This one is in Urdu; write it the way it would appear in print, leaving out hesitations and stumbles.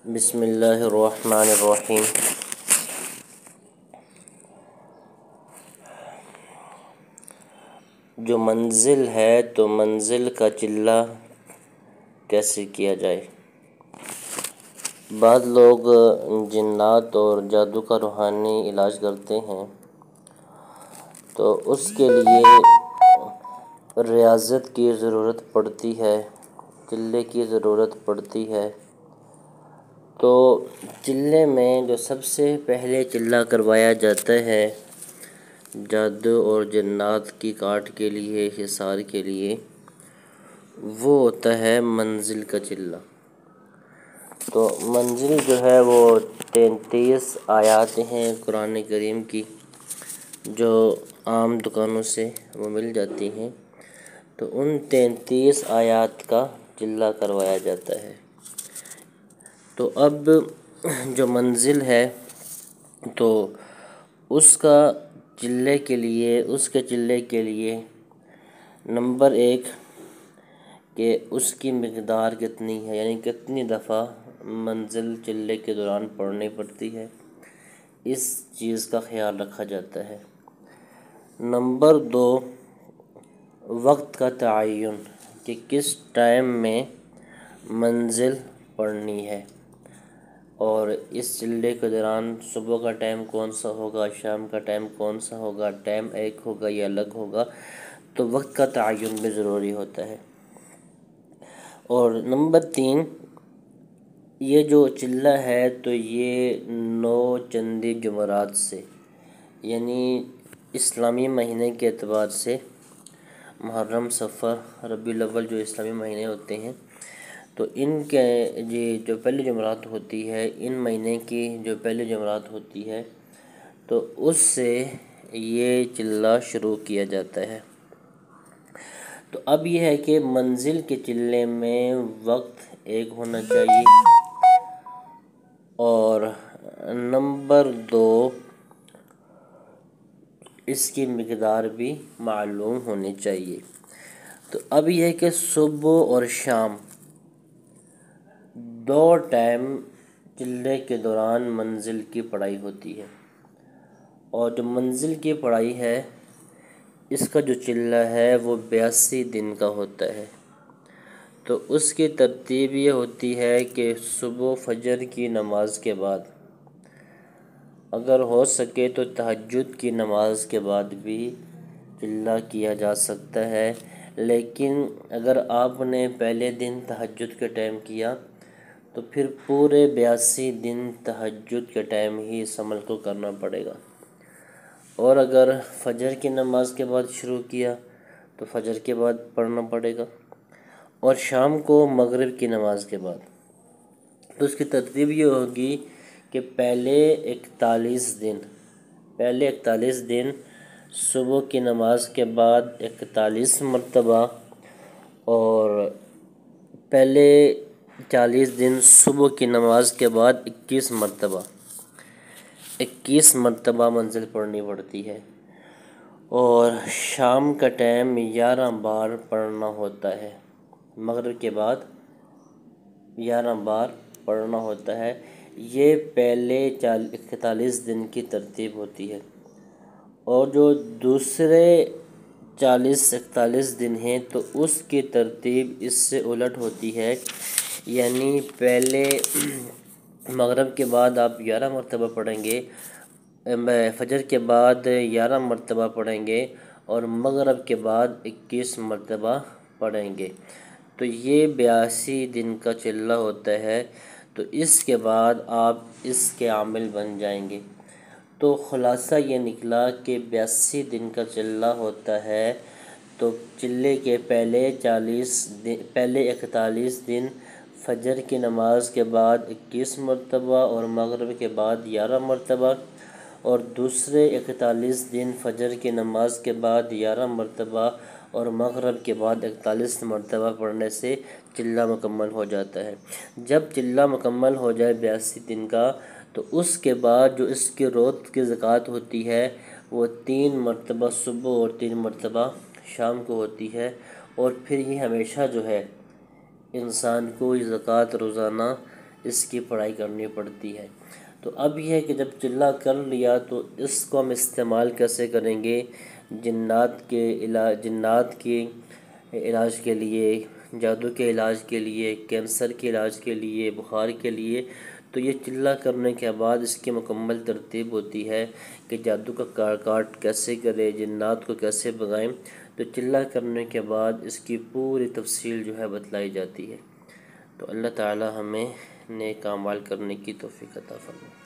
بسم اللہ الرحمن الرحیم۔ جو منزل ہے تو منزل کا چلہ کیسے کیا جائے؟ بعض لوگ جنات اور جادو کا روحانی علاج کرتے ہیں، تو اس کے لیے ریاضت کی ضرورت پڑتی ہے، چلے کی ضرورت پڑتی ہے۔ تو چلے میں جو سب سے پہلے چلہ کروایا جاتا ہے جادو اور جنات کی کاٹ کے لیے، حصار کے لیے، وہ ہوتا ہے منزل کا چلہ۔ تو منزل جو ہے وہ 33 آیات ہیں قرآن کریم کی، جو عام دکانوں سے وہ مل جاتی ہیں۔ تو ان 33 آیات کا چلہ کروایا جاتا ہے۔ تو اب جو منزل ہے تو اس کے چلے کے لیے نمبر 1 کہ اس کی مقدار کتنی ہے، یعنی کتنی دفعہ منزل چلے کے دوران پڑھنی پڑتی ہے، اس چیز کا خیال رکھا جاتا ہے۔ نمبر 2 وقت کا تعین، کہ کس ٹائم میں منزل پڑھنی ہے، اور اس چلے کے دوران صبح کا ٹائم کون سا ہوگا، شام کا ٹائم کون سا ہوگا، ٹائم ایک ہوگا یا الگ ہوگا۔ تو وقت کا تعین بھی ضروری ہوتا ہے۔ اور نمبر 3 یہ جو چلہ ہے تو یہ 9 چندی جمعرات سے، یعنی اسلامی مہینے کے اعتبار سے محرم، صفر، ربیع الاول جو اسلامی مہینے ہوتے ہیں، تو ان کے جو پہلی جمعرات ہوتی ہے، ان مہینے کی جو پہلی جمعرات ہوتی ہے، تو اس سے یہ چلہ شروع کیا جاتا ہے۔ تو اب یہ ہے کہ منزل کے چلے میں وقت ایک ہونا چاہیے، اور نمبر 2 اس کی مقدار بھی معلوم ہونی چاہیے۔ تو اب یہ ہے کہ صبح اور شام 2 ٹائم چلے کے دوران منزل کی پڑھائی ہوتی ہے، اور جو منزل کی پڑھائی ہے اس کا جو چلہ ہے وہ 82 دن کا ہوتا ہے۔ تو اس کی ترتیب یہ ہوتی ہے کہ صبح فجر کی نماز کے بعد، اگر ہو سکے تو تہجد کی نماز کے بعد بھی چلہ کیا جا سکتا ہے، لیکن اگر آپ نے پہلے دن تہجد کے ٹائم کیا تو پھر پورے 82 دن تہجد کے ٹائم ہی اس عمل کو کرنا پڑے گا۔ اور اگر فجر کی نماز کے بعد شروع کیا تو فجر کے بعد پڑھنا پڑے گا، اور شام کو مغرب کی نماز کے بعد۔ تو اس کی ترتیب یہ ہوگی کہ پہلے 41 دن صبح کی نماز کے بعد 41 مرتبہ، اور پہلے 40 دن صبح کی نماز کے بعد 21 مرتبہ منزل پڑھنی پڑتی ہے، اور شام کا ٹائم 11 بار پڑھنا ہوتا ہے، مغرب کے بعد 11 بار پڑھنا ہوتا ہے۔ یہ پہلے 41 دن کی ترتیب ہوتی ہے، اور جو دوسرے 41 دن ہیں تو اس کی ترتیب اس سے الٹ ہوتی ہے، یعنی پہلے مغرب کے بعد آپ 11 مرتبہ پڑھیں گے، فجر کے بعد 11 مرتبہ پڑھیں گے، اور مغرب کے بعد 21 مرتبہ پڑھیں گے۔ تو یہ 82 دن کا چلہ ہوتا ہے۔ تو اس کے بعد آپ اس کے عامل بن جائیں گے۔ تو خلاصہ یہ نکلا کہ 82 دن کا چلہ ہوتا ہے۔ تو چلے کے پہلے 41 دن فجر کی نماز کے بعد 21 مرتبہ، اور مغرب کے بعد 11 مرتبہ، اور دوسرے 41 دن فجر کی نماز کے بعد 11 مرتبہ، اور مغرب کے بعد 41 مرتبہ پڑھنے سے چلہ مکمل ہو جاتا ہے۔ جب چلہ مکمل ہو جائے 82 دن کا، تو اس کے بعد جو اس کی روز کی زکوٰۃ ہوتی ہے وہ 3 مرتبہ صبح اور 3 مرتبہ شام کو ہوتی ہے، اور پھر یہ ہمیشہ جو ہے انسان کو یہ زکوٰۃ روزانہ اس کی پڑھائی کرنی پڑتی ہے۔ تو اب یہ ہے کہ جب چلہ کر لیا تو اس کو ہم استعمال کیسے کریں گے؟ جنات کے علاج کے لیے، جادو کے علاج کے لیے، کینسر کے علاج کے لیے، بخار کے لیے۔ تو یہ چلہ کرنے کے بعد اس کی مکمل ترتیب ہوتی ہے کہ جادو کا کاٹ کیسے کرے، جنات کو کیسے بھگائیں۔ تو چلہ کرنے کے بعد اس کی پوری تفصیل جو ہے بتلائی جاتی ہے۔ تو اللہ تعالی ہمیں نیک اعمال کرنے کی توفیق عطا فرمائے۔